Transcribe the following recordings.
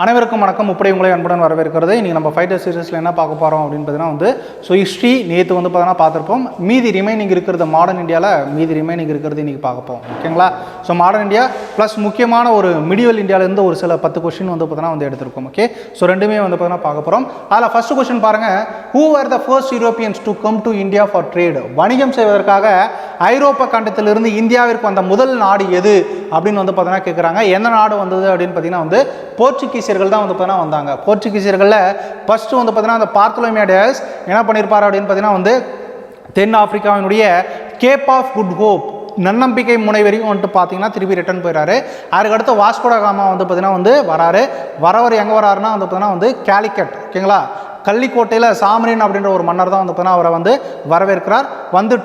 அனைவருக்கும் வணக்கம். முப்படை உங்களை அன்புடன் வரவேற்கிறது. இன்றைக்கி நம்ம ஃபைட்டர் சீரீஸில் என்ன பார்க்க போகிறோம் அப்படின்னு பார்த்தீங்கன்னா ஸோ ஹிஸ்ட்ரி நேற்று பார்த்தீங்கன்னா பார்த்துருப்போம். மீதி ரிமைனிங் இருக்கிறது மாடர்ன் இந்தியாவில் மீதி ரிமைனிங் இருக்கிறது இன்றைக்கி பார்க்கப்போம். ஓகேங்களா? ஸோ மாடர்ன் இந்தியா ப்ளஸ் முக்கியமான ஒரு மிடிவல் இந்தியாவிலேருந்து ஒரு சில 10 கொஸ்டின் பார்த்தீங்கன்னா எடுத்திருக்கோம். ஓகே, ஸோ ரெண்டுமே பார்த்தீங்கன்னா பார்க்க போகிறோம். அதில் ஃபஸ்ட்டு கொஸ்டின் பாருங்கள். Who are the first Europeans to come to India for trade? வணிகம் செய்வதற்காக ஐரோப்பா கண்டத்திலிருந்து இந்தியாவிற்கு வந்த முதல் நாடு எது அப்படின்னு பார்த்தீங்கன்னா கேட்குறாங்க. எந்த நாடு வந்தது அப்படின்னு பார்த்தீங்கன்னா போர்ச்சுகீசியர்கள் தான் பார்த்தீங்கன்னா வந்தாங்க. போர்ச்சுகீசியர்களில் ஃபர்ஸ்ட் பார்த்தீங்கன்னா அந்த பார்த்தோலோமியோ டியாஸ் என்ன பண்ணியிருப்பார் அப்படின்னு பார்த்தீங்கன்னா தென் ஆப்பிரிக்காவினுடைய கேப் ஆஃப் குட் ஹோப் நன்னம்பிக்கை முனை வரைக்கும் பார்த்தீங்கன்னா திருப்பி ரிட்டர்ன் போயிடாரு. அதுக்கடுத்து வாஸ்கோ ட காமா பார்த்தீங்கன்னா வராரு. வரவர் எங்கே வராருன்னா பார்த்தீங்கன்னா கேலிக்கட். ஓகேங்களா? கள்ளிக்கோட்டையில் சாமரின் அப்படின்ற ஒரு மன்னர் தான் பார்த்தீங்கன்னா அவரை வரவேற்கிறார்.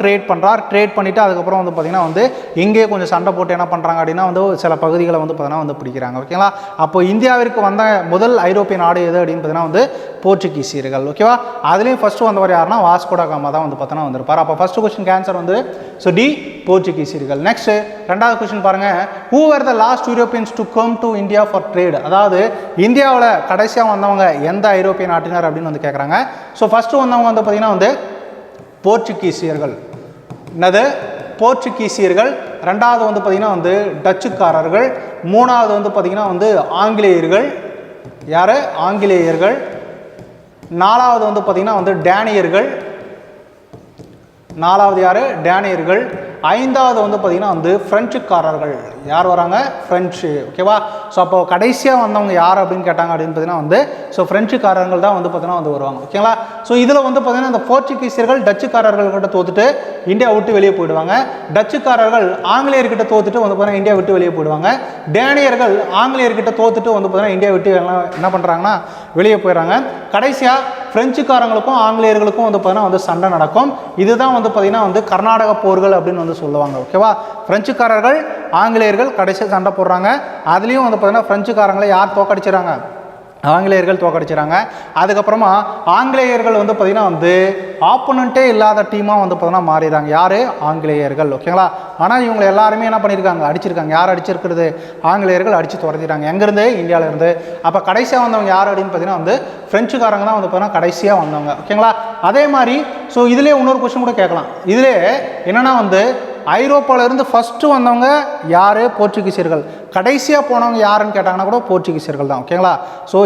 ட்ரேட் பண்ணுறார். ட்ரேட் பண்ணிவிட்டு அதுக்கப்புறம் பார்த்தீங்கன்னா இங்கேயே கொஞ்சம் சண்டை போட்டு என்ன பண்ணுறாங்க அப்படின்னா சில பகுதிகளை பார்த்தீங்கன்னா பிடிக்கிறாங்க. ஓகேங்களா? அப்போ இந்தியாவிற்கு வந்த முதல் ஐரோப்பிய நாடு எது அப்படின்னு பார்த்தீங்கன்னா போர்ச்சுகீசியர்கள். ஓகேவா? அதுலேயும் ஃபஸ்ட்டு வந்தவர் யாருன்னா வாஸ்கோ ட காமா தான் பார்த்தீங்கன்னா வந்திருப்பார். அப்போ first question answer so D போர்ச்சுகீசியர்கள். நெக்ஸ்ட் ரெண்டாவது கொஸ்டின் பாருங்கள். Who are the last Europeans to come to India for trade? அதாவது இந்தியாவில் கடைசியாக வந்தவங்க எந்த ஐரோப்பிய நாட்டினர் அப்படின்னு கேட்குறாங்க. ஸோ ஃபஸ்ட்டு வந்தவங்க பார்த்தீங்கன்னா போர்ச்சுகீசியர்கள். என்னது? போர்ச்சுகீசியர்கள். ரெண்டாவது பார்த்தீங்கன்னா டச்சுக்காரர்கள். மூணாவது பார்த்தீங்கன்னா ஆங்கிலேயர்கள். யார்? ஆங்கிலேயர்கள். நாலாவது பார்த்தீங்கன்னா டேனியர்கள். நாலாவது யார்? டேனியர்கள். ஐந்தாவது பார்த்தீங்கன்னா ஃப்ரெஞ்சுக்காரர்கள். யார் வராங்க? ஃப்ரெஞ்சு. ஓகேவா? ஸோ அப்போ கடைசியாக வந்தவங்க யார் அப்படின்னு கேட்டாங்க அப்படின்னு பார்த்தீங்கன்னா ஸோ ஃப்ரெஞ்சுக்காரர்கள் தான் பார்த்தீங்கன்னா வருவாங்க. ஓகேங்களா? ஸோ இதில் பார்த்தீங்கன்னா இந்த போர்ச்சுகீசியர்கள் டச்சுக்காரர்கள்கிட்ட தோத்துட்டு இந்தியா விட்டு வெளியே போயிடுவாங்க. டச்சுக்காரர்கள் ஆங்கிலேயர்கிட்ட தோத்துட்டு பார்த்தீங்கன்னா இந்தியா விட்டு வெளியே போயிடுவாங்க. டேனியர்கள் ஆங்கிலேயர்கிட்ட தோத்துட்டு பார்த்தீங்கன்னா இந்தியா விட்டு என்ன பண்ணுறாங்கன்னா வெளியே போயிடுறாங்க. கடைசியாக ஃப்ரெஞ்சுக்காரங்களுக்கும் ஆங்கிலேயர்களுக்கும் பார்த்தீங்கன்னா சண்டை நடக்கும். இதுதான் பார்த்தீங்கன்னா கர்நாடக போர்கள் அப்படின்னு சொல்லுவாங்க. ஓகேவா? பிரெஞ்சுக்காரர்கள் ஆங்கிலேயர்கள் கடைசியாக சண்டை போடுறாங்க. அதுலேயும் பார்த்தீங்கன்னா பிரெஞ்சுக்காரங்களை யார் தோக்கடிச்சிடறாங்க? ஆங்கிலேயர்கள் தோக்கடிச்சிடறாங்க. அதுக்கப்புறமா ஆங்கிலேயர்கள் பார்த்தீங்கன்னா ஆப்போனண்ட்டே இல்லாத டீமாக பார்த்தீங்கன்னா மாறிடுறாங்க. யார்? ஆங்கிலேயர்கள். ஓகேங்களா? ஆனால் இவங்க எல்லாருமே என்ன பண்ணியிருக்காங்க? அடிச்சிருக்காங்க. யார் அடிச்சிருக்கிறது? ஆங்கிலேயர்கள் அடித்து துரத்திட்டாங்க. எங்கேருந்து? இந்தியாவிலேருந்து. அப்போ கடைசியாக வந்தவங்க யார் அப்படின்னு பார்த்தீங்கன்னா ஃப்ரெஞ்சுக்காரங்க தான் பார்த்தீங்கன்னா கடைசியாக வந்தவங்க. ஓகேங்களா? அதே மாதிரி ஸோ இதிலே இன்னொரு கொஸ்டின் கூட கேட்கலாம். இதிலே என்னென்னா ஐரோப்பாவிலேருந்து ஃபஸ்ட்டு வந்தவங்க யார்? போர்ச்சுகீசியர்கள். கடைசியாக போனவங்க யாருன்னு கேட்டாங்கன்னா கூட போர்ச்சுகீசியர்கள் தான். ஓகேங்களா? ஸோ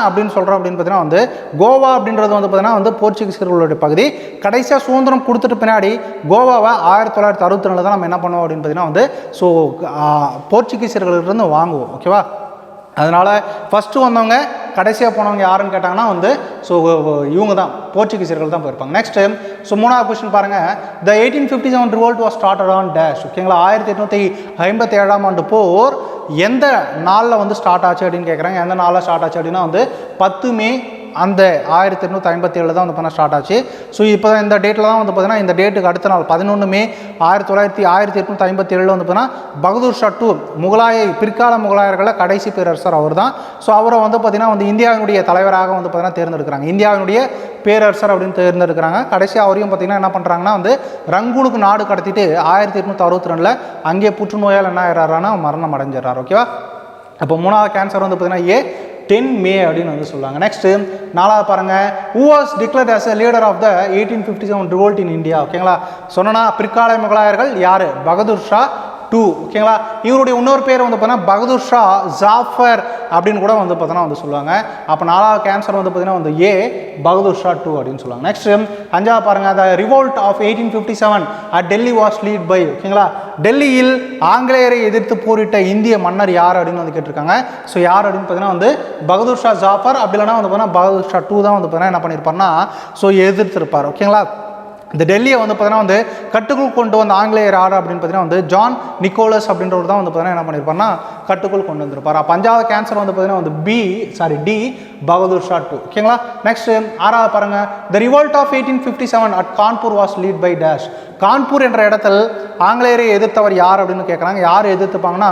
அப்படின்னு சொல்கிறோம் அப்படின்னு பார்த்தீங்கன்னா கோவா அப்படின்றது பார்த்தீங்கன்னா போர்ச்சுகீசியர்களுடைய பகுதி. கடைசியாக சுதந்திரம் கொடுத்துட்டு பின்னாடி கோவாவை 1962 தான் நம்ம என்ன பண்ணுவோம் அப்படின்னு பார்த்தீங்கன்னா ஸோ போர்ச்சுகீசியர்கள்லேருந்து வாங்குவோம். ஓகேவா? அதனால் ஃபஸ்ட்டு வந்தவங்க கடைசியாக போனவங்க யாருன்னு கேட்டாங்கன்னா ஸோ இவங்க தான் போர்ச்சுகீசியர்கள் தான் போயிருப்பாங்க. நெக்ஸ்ட்டு ஸோ மூணாவது கொஸ்டின் பாருங்கள். த 1857 revolt was started on dash. ஓகேங்களா? 1857ஆம் ஆண்டு போர் எந்த நாளில் ஸ்டார்ட் ஆச்சு அப்படின்னு கேட்குறாங்க. எந்த நாளில் ஸ்டார்ட் ஆச்சு அப்படின்னா 10 மே அந்த 1857 தான் பண்ண ஸ்டார்ட் ஆச்சு. ஸோ இப்போ தான் இந்த டேட்டில் தான் பார்த்தீங்கன்னா இந்த டேட்டுக்கு அடுத்த நாள் 11 மே 1857 பார்த்தீங்கன்னா பகதூர் ஷா II முகலாய பிற்கால முகலாயர்களில் கடைசி பேரரசர் அவர் தான். ஸோ அவரை பார்த்தீங்கன்னா இந்தியாவினுடைய தலைவராக பார்த்தீங்கன்னா தேர்ந்தெடுக்கிறாங்க. இந்தியாவினுடைய பேரரசர் அப்படின்னு தேர்ந்தெடுக்கிறாங்க. கடைசியாக அவரையும் பார்த்தீங்கன்னா என்ன பண்ணுறாங்கன்னா ரங்கூனுக்கு நாடு கடத்திட்டு 1862 அங்கேயே புற்றுநோயால் என்ன ஆகிறாருன்னா மரணம் அடைஞ்சிடறாரு. ஓகேவா? அப்போ மூணாவது கேன்சர் பார்த்தீங்கன்னா 10 மே அப்படின்னு சொல்லுவாங்க. நெக்ஸ்ட் நாலாவது பாருங்க. Who was declared as a leader of the 1857 revolt in India? ஓகேங்களா? சொன்னா பிற்கால முகலாயர்கள் யாரு? பகதூர் ஷா II. ஓகேங்களா? இவருடைய இன்னொரு பேர் பார்த்தீங்கன்னா பகதூர் ஷா ஜாஃபர் அப்படின்னு கூட பார்த்தீங்கன்னா சொல்லுவாங்க. அப்போ நாலாவது கேன்சர் பார்த்தீங்கன்னா ஏ பகதூர் ஷா II அப்படின்னு சொல்லுவாங்க. நெக்ஸ்ட் அஞ்சாவது பாருங்க. The revolt of 1857 at Delhi was lead by. ஓகேங்களா? டெல்லியில் ஆங்கிலேயரை எதிர்த்து போரிட்ட இந்திய மன்னர் யார் அப்படின்னு கேட்டிருக்காங்க. ஸோ யார் அப்படின்னு பார்த்தீங்கன்னா பகதூர் ஷா ஜாஃபர். அப்படி இல்லைன்னா பார்த்தீங்கன்னா பகதூர் ஷா II தான் பார்த்தீங்கன்னா என்ன பண்ணியிருப்பாருன்னா ஸோ எதிர்த்திருப்பார். ஓகேங்களா? இந்த டெல்லியை பார்த்தீங்கன்னா கட்டுக்குள் கொண்டு வந்த ஆங்கிலேயர் யார் அப்படின்னு பார்த்தீங்கன்னா ஜான் நிக்கோலஸ் அப்படின்றவர் தான் பார்த்தீங்கன்னா என்ன பண்ணியிருப்பாருன்னா கட்டுக்குள் கொண்டு வந்திருப்பார். அப்போ அஞ்சாவது கேன்சர் பார்த்தீங்கன்னா டி பகதூர் ஷா II. ஓகேங்களா? நெக்ஸ்ட் ஆறாவது பாருங்க. The revolt of 1857 at Kanpur was lead by dash. Kanpur என்ற இடத்தில் ஆங்கிலேயரை எதிர்த்தவர் யார் அப்படின்னு கேட்குறாங்க. யார் எதிர்த்துப்பாங்கன்னா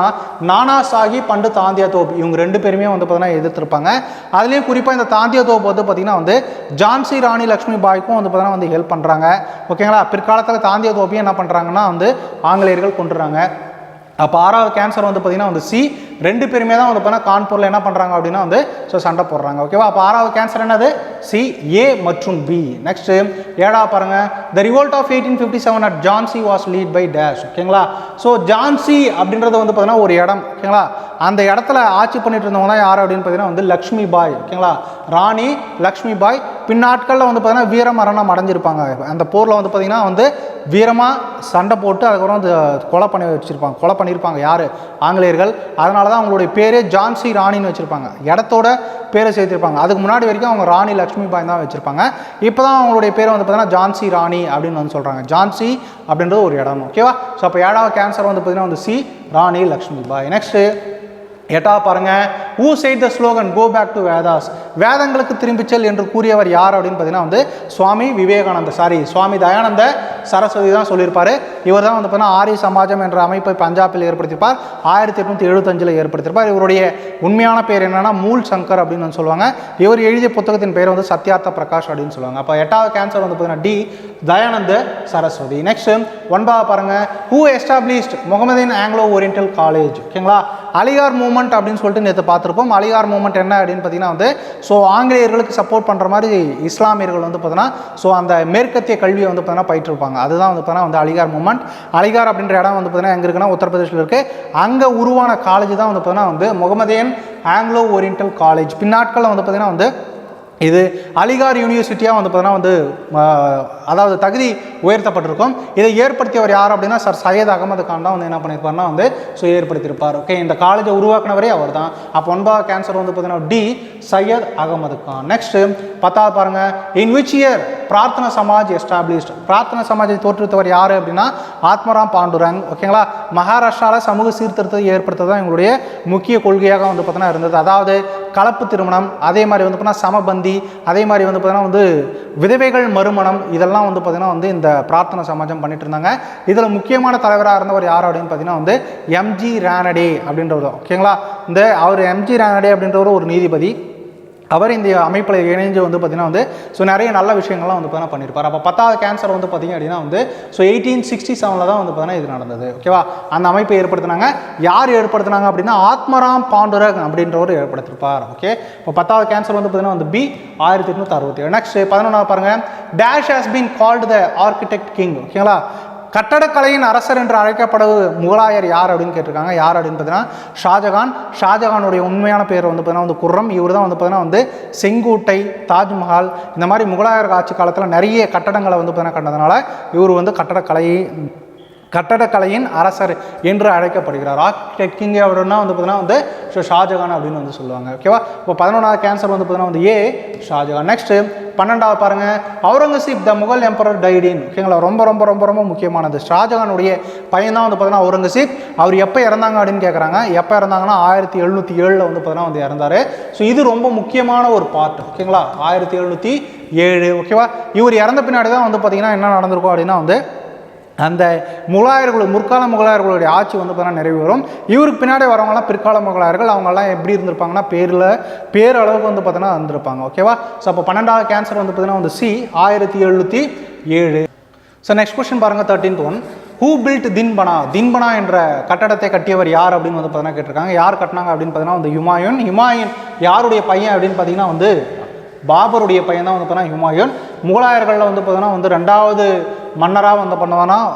நானா சாஹிப் அண்டு தாந்தியா தோப். இவங்க ரெண்டு பேருமே பார்த்தீங்கன்னா எதிர்த்திருப்பாங்க. அதுலேயும் குறிப்பாக இந்த தாந்தியா தோப் பார்த்தீங்கன்னா ஜான்சி ராணி லக்ஷ்மி பாய்க்கும் பார்த்தீங்கன்னா ஹெல்ப் பண்ணுறாங்க. ஓகேங்களா? பிற்காலத்தில் தாந்தியா தோப்பையும் என்ன பண்ணுறாங்கன்னா ஆங்கிலேயர்கள் கொண்டுறாங்க. அப்போ ஆறாவது கேன்சர் பார்த்தீங்கன்னா சி ரெண்டு பேருமே தான் வந்து பார்த்தீங்கன்னா கான்பூரில் என்ன பண்ணுறாங்க அப்படின்னா வந்து ஸோ சண்டை போடுறாங்க. ஓகேவா? அப்போ ஆறாவது கேன்சர் என்னது? சி, ஏ மற்றும் பி. நெக்ஸ்ட் ஏழாவது பாருங்க, the revolt of 1857 at Jhansi was lead by dash. ஓகேங்களா? ஸோ ஜான்சி அப்படின்றது வந்து பார்த்தீங்கன்னா ஒரு இடம். ஓகேங்களா? அந்த இடத்துல ஆட்சி பண்ணிட்டு இருந்தவங்க தான் யார் அப்படின்னு பார்த்தீங்கன்னா வந்து லக்ஷ்மி பாய். ஓகேங்களா? ராணி லக்ஷ்மி பாய் பின்னாட்களில் வந்து பார்த்தீங்கன்னா வீரமரணம் அடைஞ்சிருப்பாங்க. அந்த போரில் வந்து பார்த்தீங்கன்னா வந்து வீரமாக சண்டை போட்டு அதுக்கப்புறம் வந்து கொலை பண்ணியிருப்பாங்க யார்? ஆங்கிலேயர்கள். அதனால தான் அவங்களுடைய பேரே ஜான்சி ராணின்னு வச்சுருப்பாங்க. இடத்தோட பேரை சேர்த்திருப்பாங்க. அதுக்கு முன்னாடி வரைக்கும் அவங்க ராணி லக்ஷ்மி பாய் தான் வச்சுருப்பாங்க. இப்போ தான் அவங்களுடைய பேரை வந்து பார்த்தீங்கன்னா ஜான்சி ராணி அப்படின்னு வந்து சொல்கிறாங்க. ஜான்சி அப்படின்றது ஒரு இடம். ஓகேவா? ஸோ அப்போ ஏழாவது கேன்சர் வந்து பார்த்தீங்கன்னா வந்து சி, ராணி லக்ஷ்மி பாய். நெக்ஸ்ட்டு எட்டாவது பாருங்க, who said the slogan go back to Vedas, வேதங்களுக்கு திரும்பிச்சல் என்று கூறியவர் யார் அப்படின்னு பார்த்தீங்கன்னா வந்து சுவாமி தயானந்த சரஸ்வதி தான் சொல்லியிருப்பார். இவர் தான் வந்து பார்த்தீங்கன்னா ஆரிய சமாஜம் என்ற அமைப்பை பஞ்சாபில் ஏற்படுத்தியிருப்பார். 1875 ஏற்படுத்தியிருப்பார். இவருடைய உண்மையான பேர் என்னன்னா மூல் சங்கர் அப்படின்னு சொல்லுவாங்க. இவர் எழுதிய புத்தகத்தின் பேர் வந்து சத்யார்த்த பிரகாஷ் அப்படின்னு சொல்லுவாங்க. அப்போ எட்டாவது கேன்சர் வந்து பார்த்தீங்கன்னா டி, தயானந்த சரஸ்வதி. நெக்ஸ்ட் ஒன்பதாவது பாருங்க, who established Mohammedan Anglo Oriental college. ஓகேங்களா? அலிகார் மூவ்மெண்ட் அப்படின்னு சொல்லிட்டு நேற்று பார்த்துருப்போம். அலிகார் மூவ்மெண்ட் என்ன அப்படின்னு பார்த்தீங்கன்னா வந்து ஸோ ஆங்கிலேயர்களுக்கு சப்போர்ட் பண்ணுற மாதிரி இஸ்லாமியர்கள் வந்து பார்த்தீங்கன்னா ஸோ அந்த மேற்கத்திய கல்வியை வந்து பார்த்தீங்கன்னா பயிற்றுருப்பாங்க. அதுதான் வந்து பார்த்தீங்கன்னா வந்து அலிகார் மூவ்மெண்ட். அலிகார் அப்படின்ற இடம் வந்து பார்த்தீங்கன்னா எங்கே இருக்குன்னா உத்தரப்பிரதேசில் இருக்குது. அங்கே உருவான காலேஜ் தான் வந்து பார்த்தீங்கன்னா வந்து முகமதியன் ஆங்கிலோ ஓரியன்டல் காலேஜ். பின்னாட்களில் வந்து பார்த்தீங்கன்னா வந்து இது அலிகார் யூனிவர்சிட்டியாக வந்து பார்த்தீங்கன்னா வந்து அதாவது தகுதி உயர்த்தப்பட்டிருக்கும். இதை ஏற்படுத்தியவர் யார் அப்படின்னா சார் சையத் அகமது கான் தான் வந்து என்ன பண்ணியிருப்பார்னா வந்து ஸோ ஏற்படுத்தியிருப்பார். ஓகே, இந்த காலேஜை உருவாக்குனவரே அவர் தான். அப்போ 9வது கேன்சர் வந்து பார்த்தீங்கன்னா டி, சையத் அகமது கான். நெக்ஸ்ட் 10வது பாருங்க, in which year Prarthana Samaj established. Prarthana சமாஜை தோற்றுவித்தவர் யார் அப்படின்னா ஆத்மராம் பாண்டுரங். ஓகேங்களா? மகாராஷ்டிராவில் சமூக சீர்திருத்தத்தை ஏற்படுத்துறது எங்களுடைய முக்கிய கொள்கையாக வந்து பார்த்தீங்கன்னா இருந்தது. அதாவது கலப்பு திருமணம், அதே மாதிரி வந்து பார்த்தீங்கன்னா சமபந்தி, அதே மாதிரி வந்து பார்த்தீங்கன்னா வந்து விதவைகள் மறுமணம், இதெல்லாம் வந்து பார்த்தீங்கன்னா வந்து இந்த பிரார்த்தனா சமாஜம் பண்ணிட்டு இருந்தாங்க. இதில் முக்கியமான தலைவராக இருந்தவர் யார் அப்படின்னு பார்த்தீங்கன்னா வந்து எம்ஜி ரானடே அப்படின்றவர். ஓகேங்களா? இந்த அவர் எம்ஜி ரானடே அப்படின்றவர் ஒரு நீதிபதி. அவர் இந்த அமைப்பில் இணைஞ்சு வந்து பார்த்தீங்கன்னா வந்து ஸோ நிறைய நல்ல விஷயங்கள்லாம் வந்து பார்த்தீங்கன்னா பண்ணியிருப்பார். அப்போ 10வது கேன்சர் வந்து பார்த்தீங்க அப்படின்னா வந்து ஸோ 1867 தான் வந்து பார்த்தீங்கன்னா இது நடந்தது. ஓகேவா? அந்த அமைப்பை ஏற்படுத்தினாங்க. யார் ஏற்படுத்தினாங்க அப்படின்னா ஆத்மராம் பாண்டுரங் அப்படின்றவர் ஏற்படுத்தியிருப்பார். ஓகே, இப்போ 10வது கேன்சர் வந்து பார்த்தீங்கன்னா வந்து பி, 1867. நெக்ஸ்ட் 11வது பாருங்க, dash has been called the architect king. ஓகேங்களா? கட்டடக்கலையின் அரசர் என்று அழைக்கப்படுவது முகலாயர் யார் அப்படின்னு கேட்டிருக்காங்க. யார் அப்படின்னு பார்த்தீங்கன்னா ஷாஜகான். ஷாஜகானுடைய உண்மையான பேர் வந்து பார்த்தீங்கன்னா வந்து குர்ரம். இவர் தான் வந்து பார்த்தீங்கன்னா வந்து செங்கோட்டை, தாஜ்மஹால் இந்த மாதிரி முகலாயர் ஆட்சி காலத்தில் நிறைய கட்டடங்களை வந்து பார்த்தீங்கன்னா கண்டதுனால இவர் வந்து கட்டடக்கலையின் அரசர் என்று அழைக்கப்படுகிறார். ஆர்கிடெக்ட் கிங் அப்படின்னா வந்து பார்த்தீங்கன்னா வந்து ஷாஜகான் அப்படின்னு வந்து சொல்லுவாங்க. ஓகேவா? இப்போ 11வது கேன்சர் வந்து பார்த்தீங்கன்னா வந்து ஏ, ஷாஜகான். நெக்ஸ்ட் 12வது பாருங்க, அவுரங்கசீப் த முகல் எம்பரர் டைடின். ஓகேங்களா? ரொம்ப ரொம்ப ரொம்ப ரொம்ப முக்கியமானது. ஷாஜகானுடைய பையன் தான் வந்து பார்த்தீங்கன்னா அவுரங்கசீப். அவர் எப்போ இறந்தாங்க அப்படின்னு கேட்குறாங்க. எப்போ இறந்தாங்கன்னா 1707 வந்து பார்த்தீங்கன்னா வந்து இறந்தார். ஸோ இது ரொம்ப முக்கியமான ஒரு பார்ட். ஓகேங்களா? 1707. ஓகேவா? இவர் இறந்த பின்னாடி தான் வந்து பார்த்தீங்கன்னா என்ன நடந்திருக்கும் அப்படின்னா வந்து அந்த முற்கால முகலாயர்களுடைய ஆட்சி வந்து பார்த்தீங்கன்னா நிறைவு வரும். இவருக்கு பின்னாடி வரவங்களாம் பிற்கால முகலாயர்கள். அவங்கெல்லாம் எப்படி இருந்திருப்பாங்கன்னா பேரளவுக்கு வந்து பார்த்தீங்கன்னா இருந்திருப்பாங்க. ஓகேவா? ஸோ அப்போ 12வது கேன்சர் வந்து பார்த்தீங்கன்னா வந்து சி, 1707. ஸோ நெக்ஸ்ட் கொஸ்டின் பாருங்க, 13th ஒன், ஹூ பில்ட் தின்பனா என்ற கட்டடத்தை கட்டியவர் யார் அப்படின்னு வந்து பார்த்தீங்கன்னா கேட்டிருக்காங்க. யார் கட்டினாங்க அப்படின்னு பார்த்தீங்கன்னா வந்து ஹுமாயூன் யாருடைய பையன் அப்படின்னு பார்த்தீங்கன்னா வந்து பாபருடைய பையன் தான் வந்து பார்த்தீங்கன்னா ஹுமாயூன். முகலாயர்களில் வந்து பார்த்தீங்கன்னா வந்து 2வது மன்னராக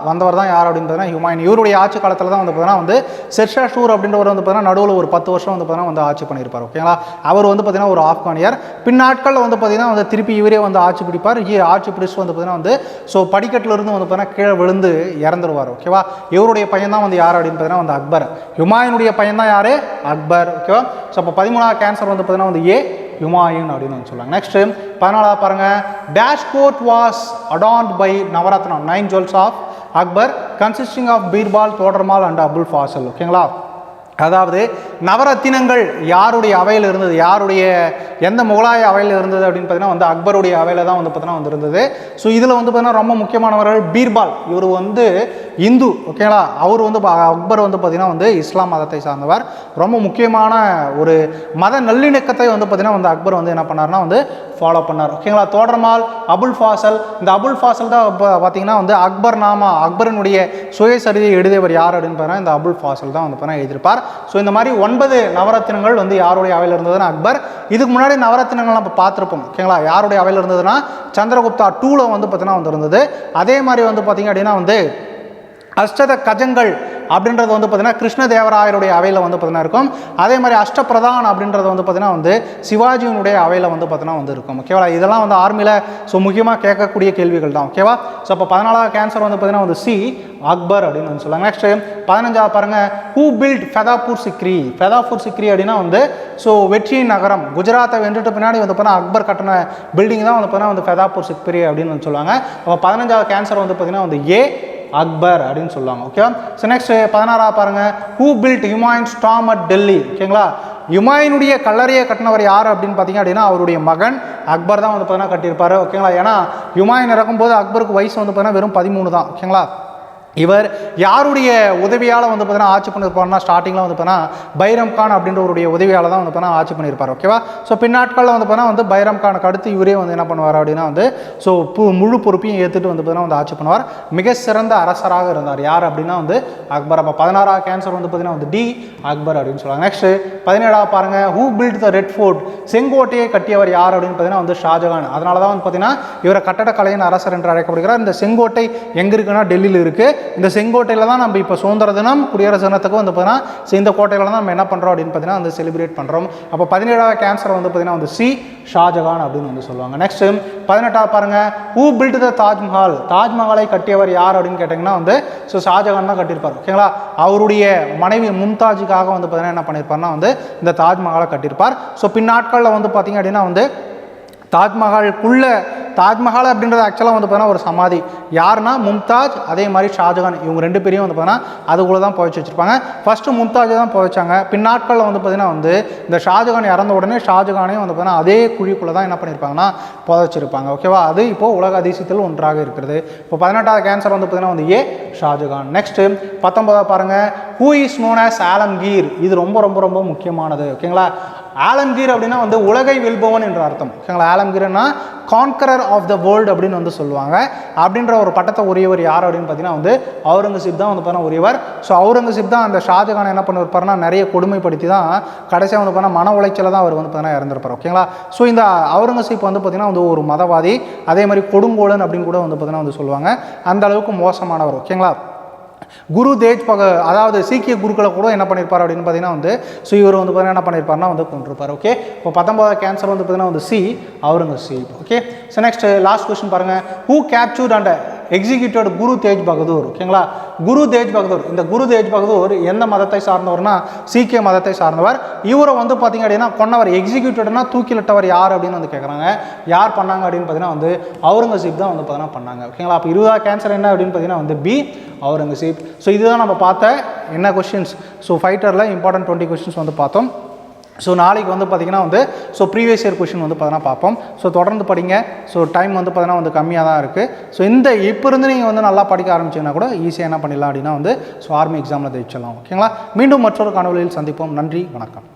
வந்தவர் தான் யார் அப்படின்னு பார்த்தீங்கன்னா ஹுமாயூன். இவருடைய ஆட்சி காலத்தில் தான் வந்து பார்த்தீங்கன்னா வந்து ஷெர்ஷா ஷூர் அப்படின்றவர் வந்து பார்த்தீங்கன்னா நடுவில் ஒரு 10 வருஷம் வந்து பார்த்தீங்கன்னா வந்து ஆட்சி பண்ணியிருப்பார். ஓகேங்களா? அவர் வந்து பார்த்தீங்கன்னா ஒரு ஆப்கானியர். பின்னாட்களில் வந்து பார்த்தீங்கன்னா வந்து திருப்பி இவரே வந்து ஆட்சி பிடிப்பார். ஆட்சி பிடிச்சு வந்து பார்த்தீங்கன்னா வந்து ஸோ படிக்கட்டிலிருந்து வந்து பார்த்தீங்கன்னா கீழே விழுந்து இறந்துருவார். ஓகேவா? இவருடைய பையன் தான் வந்து யார் அப்படின்னு பார்த்தீங்கன்னா வந்து அக்பர். ஹுமாயூனுடைய பையன் தான் யார்? அக்பர். ஓகேவா? ஸோ அப்போ 13வது கேன்சர் வந்து பார்த்தீங்கன்னா வந்து ஏ, ஹுமாயூன் அப்படின்னு வந்து சொல்லுவாங்க. நெக்ஸ்ட் 14வது பாருங்க, dash court was adorned by Navaratnam 9 jewels of Akbar consisting of Birbal, Todarmal and Abul Fazal. ஓகேங்களா? அதாவது நவரத்தினங்கள் யாருடைய அவையில் இருந்தது, எந்த முகலாய அவையில் இருந்தது அப்படின்னு பார்த்தீங்கன்னா வந்து அக்பருடைய அவையில் தான் வந்து பார்த்தீங்கன்னா வந்து இருந்தது. ஸோ இதில் வந்து பார்த்தீங்கன்னா ரொம்ப முக்கியமானவர்கள் பீர்பால். இவர் வந்து இந்து. ஓகேங்களா? அவர் வந்து அக்பர் வந்து பார்த்தீங்கன்னா வந்து இஸ்லாம் மதத்தை சார்ந்தவர். ரொம்ப முக்கியமான ஒரு மத நல்லிணக்கத்தை வந்து பார்த்தீங்கன்னா வந்து அக்பர் வந்து என்ன பண்ணார்னா வந்து ஃபாலோ பண்ணார். ஓகேங்களா? தோடர்மால், அபுல் ஃபாசல். இந்த அபுல் ஃபாசல் தான் பார்த்தீங்கன்னா வந்து அக்பரினுடைய சுயசரிதை எழுதியவர் யார் அப்படின்னு பார்த்தீங்கன்னா இந்த அபுல் ஃபாசல் தான் வந்து பார்த்தீங்கன்னா எழுதியிருப்பார். ஸோ இந்த மாதிரி 9 நவரத்தினங்கள் வந்து யாருடைய அவையில் இருந்ததுன்னா அக்பர். இதுக்கு முன்னாடி நவரத்தினங்கள் நம்ம பார்த்துருப்போம் ஓகேங்களா. யாருடைய அவையில் இருந்ததுன்னா சந்திரகுப்தா 2ல வந்து பார்த்தீங்கன்னா வந்து இருந்தது. அதே மாதிரி வந்து பார்த்தீங்க அப்படின்னா வந்து அஷ்டத கஜங்கள் அப்படின்றது வந்து பார்த்தீங்கன்னா கிருஷ்ணதேவராயருடைய அவையில் வந்து பார்த்தீங்கன்னா இருக்கும். அதே மாதிரி அஷ்டபிரதான் அப்படின்றது வந்து பார்த்தீங்கன்னா வந்து சிவாஜியினுடைய அவையில் வந்து பார்த்தீங்கன்னா வந்து இருக்கும் ஓகேவா. இதெல்லாம் வந்து ஆர்மியில் ஸோ முக்கியமாக கேட்கக்கூடிய கேள்விகள் தான் ஓகேவா. ஸோ அப்போ 14வது கேன்சர் வந்து பார்த்தீங்கன்னா வந்து சி அக்பர் அப்படின்னு வந்து சொல்லுவாங்க. நெக்ஸ்ட் 15வது பாருங்க, ஹூ பில்ட் ஃபெதாபூர் சிக்ரி. ஃபெதாபூர் சிக்ரி அப்படின்னா வந்து ஸோ வெற்றியின் நகரம், குஜராத்தை வென்றுட்டு பின்னாடி வந்து பார்த்தீங்கன்னா அக்பர் கட்டின பில்டிங் தான் வந்து பார்த்தீங்கன்னா வந்து ஃபெதாபூர் சிக்ரி அப்படின்னு வந்து சொல்லுவாங்க. அப்போ 15வது கேன்சர் வந்து பார்த்தீங்கன்னா வந்து ஏ அக்பர் அப்படின்னு சொல்லுவாங்க ஓகேவா. ஸோ நெக்ஸ்ட் 16வது பாருங்க, who built Humayun's tomb at Delhi. ஓகேங்களா, ஹுமாயூனுடைய கல்லறையை கட்டினவர் யார் அப்படின்னு பார்த்தீங்க அப்படின்னா அவருடைய மகன் அக்பர் தான் வந்து பார்த்தீங்கன்னா கட்டியிருப்பாரு ஓகேங்களா. ஏன்னா ஹுமாயூன் இறக்கும்போது அக்பருக்கு வயசு வந்து பார்த்தீங்கன்னா வெறும் 13 தான் ஓகேங்களா. இவர் யாருடைய உதவியால் வந்து பார்த்தீங்கன்னா ஆட்சி பண்ணியிருப்பாருன்னா ஸ்டார்டிங்கில் வந்து பார்த்தீங்கன்னா பைரம் கான் அப்படின்றவருடைய உதவியால் தான் வந்து பார்த்தீங்கன்னா ஆட்சி பண்ணியிருப்பார் ஓகேவா. ஸோ பின்னாட்களில் வந்து பார்த்தீங்கன்னா வந்து பைரம் கானுக்கு அடுத்து இவரே வந்து என்ன பண்ணுவார் அப்படின்னா வந்து ஸோ முழு பொறுப்பையும் ஏற்றுட்டு வந்து பார்த்தீங்கன்னா வந்து ஆட்சி பண்ணுவார். மிக சிறந்த அரசராக இருந்தார் யார் அப்படின்னா வந்து அக்பர். அப்போ 16வது கேன்சர் வந்து பார்த்தீங்கன்னா வந்து டி அக்பர் அப்படின்னு சொல்லுவாங்க. நெக்ஸ்ட் 17வது பாருங்க, who built the Red Fort. செங்கோட்டையை கட்டியவர் யார் அப்படின்னு பார்த்தீங்கன்னா வந்து ஷாஜகான். அதனால தான் வந்து பார்த்தீங்கன்னா இவரை கட்டடக்கலையின் அரசர் என்று அழைக்கப்படுகிறார். இந்த செங்கோட்டை எங்கே இருக்குன்னா டெல்லியில் இருக்குது. இந்த செங்கோட்டையில் தான் நம்ம இப்போ சுதந்திர தினம் குடியரசு தினத்துக்கு வந்து பார்த்தீங்கன்னா இந்த கோட்டையில் தான் நம்ம என்ன பண்ணுறோம் அப்படின்னு பார்த்தீங்கன்னா வந்து செலிப்ரேட் பண்ணுறோம். அப்போ 17வது கேன்சர் வந்து பார்த்தீங்கன்னா வந்து சி ஷாஜகான் அப்படின்னு வந்து சொல்லுவாங்க. நெக்ஸ்ட் 18வது பாருங்க, ஹூ பில்ட் த தாஜ்மஹால். தாஜ்மஹாலை கட்டியவர் யார் அப்படின்னு கேட்டிங்கன்னா வந்து ஸோ ஷாஜகான் தான் கட்டியிருப்பார் ஓகேங்களா. அவருடைய மனைவி மும்தாஜுக்காக வந்து பார்த்தீங்கன்னா என்ன பண்ணியிருப்பார்னா வந்து இந்த தாஜ்மஹாலை கட்டியிருப்பார். ஸோ பின்னாட்களில் வந்து பார்த்தீங்க அப்படின்னா வந்து தாஜ்மஹால் அப்படின்றது ஆக்சுவலாக வந்து பார்த்தீங்கன்னா ஒரு சமாதி. யாருன்னா மும்தாஜ் அதே மாதிரி ஷாஜகான், இவங்க 2 பேரையும் வந்து பார்த்தீங்கன்னா அதுக்குள்ளே தான் புதைச்சி வச்சுருப்பாங்க. ஃபஸ்ட்டு மும்தாஜை தான் புதைச்சாங்க. பின்னாட்களில் வந்து பார்த்தீங்கன்னா வந்து இந்த ஷாஜகான் இறந்த உடனே ஷாஜகானையும் வந்து பார்த்தீங்கன்னா அதே குழிக்குள்ளே தான் என்ன பண்ணியிருப்பாங்கன்னா புதைச்சிருப்பாங்க ஓகேவா. அது இப்போது உலக அதிசயத்தில் ஒன்றாக இருக்கிறது. இப்போ 18வது கேன்சர் வந்து பார்த்தீங்கன்னா வந்து ஏ ஷாஜகான். நெக்ஸ்ட் 19வது பாருங்கள், who is known as Alamgir. இது ரொம்ப ரொம்ப ரொம்ப முக்கியமானது ஓகேங்களா. ஆலம்கீர் அப்படின்னா வந்து உலகை வெல்பவன் என்ற அர்த்தம் ஓகேங்களா. ஆலம்கீர்னா கான்கரர் ஆஃப் த வேர்ல்டு அப்படின்னு வந்து சொல்லுவாங்க. அப்படின்ற ஒரு பட்டத்தை உரியவர் யார் அப்படின்னு பார்த்தீங்கன்னா வந்து அவுரங்கசீப் தான் வந்து பார்த்தீங்கன்னா உரியவர். ஸோ அவுரங்கசீப் தான் அந்த ஷாஜகானை என்ன பண்ணிருப்பாருன்னா நிறைய கொடுமைப்படுத்தி தான் கடைசியாக வந்து பார்த்தீங்கன்னா மன உளைச்சல தான் அவர் வந்து பார்த்தீங்கன்னா இறந்துருப்பார் ஓகேங்களா. ஸோ இந்த அவுரங்கசீப் வந்து பார்த்தீங்கன்னா வந்து ஒரு மதவாதி, அதே மாதிரி கொடுங்கோலன் அப்படின்னு கூட வந்து பார்த்தீங்கன்னா வந்து சொல்லுவாங்க. அந்த அளவுக்கு மோசமானவர் ஓகேங்களா. குரு தேஜ் அதாவது சீக்கிய குருக்களை கூட என்ன பண்ணியிருப்பார் அப்படின்னு பார்த்தீங்கன்னா வந்து ஸோ இவர் வந்து பார்த்தீங்கன்னா என்ன பண்ணியிருப்பார்னா வந்து கொண்டிருப்பார் ஓகே. இப்போ 19வது கேன்சர் வந்து பார்த்தீங்கன்னா வந்து C Aurangzeb okay. So next last question பாருங்கள், ஹூ கேப்சூர்ட் அண்ட் எக்ஸிக்யூட்டட் குரு தேஜ் பகதூர். ஓகேங்களா, குரு தேஜ் பகதூர், இந்த குரு தேஜ் பகதூர் எந்த மதத்தை சார்ந்தவர்னா சீக்கிய மதத்தை சார்ந்தவர். இவரை வந்து பார்த்தீங்க அப்படின்னா கொன்னவர், எக்ஸிக்யூட்டட்னா தூக்கிலிட்டவர் யார் அப்படின்னு வந்து கேட்குறாங்க. யார் பண்ணாங்க அப்படின்னு பார்த்தீங்கன்னா வந்து அவுரங்கசீப் தான் வந்து பார்த்தீங்கன்னா பண்ணாங்க ஓகேங்களா. அப்போ 20வது கேன்சர் என்ன அப்படின்னு பார்த்தீங்கன்னா வந்து பி அவுரங்கசீப். ஸோ இதுதான் நம்ம பார்த்த என்ன கொஸ்டின்ஸ். ஸோ ஃபைட்டரில் இம்பார்ட்டன்ட் 20 கொஸ்டின்ஸ் வந்து பார்த்தோம். ஸோ நாளைக்கு வந்து பார்த்திங்கன்னா வந்து ஸோ ப்ரீவியஸ் இயர் கொஷின் வந்து பார்த்தீங்கன்னா பார்ப்போம். ஸோ தொடர்ந்து படிங்க. ஸோ டைம் வந்து பார்த்தீங்கன்னா வந்து கம்மியாக தான் இருக்குது. ஸோ இப்போ இருந்து நீங்கள் வந்து நல்லா படிக்க ஆரம்பிச்சிங்கன்னா கூட ஈஸியாக என்ன பண்ணிடலாம் அப்படின்னா வந்து ஸோ ஆர்மி எக்ஸாமில் ஜெயிச்சிடலாம் ஓகேங்களா. மீண்டும் மற்றொரு காணொலியில் சந்திப்போம். நன்றி, வணக்கம்.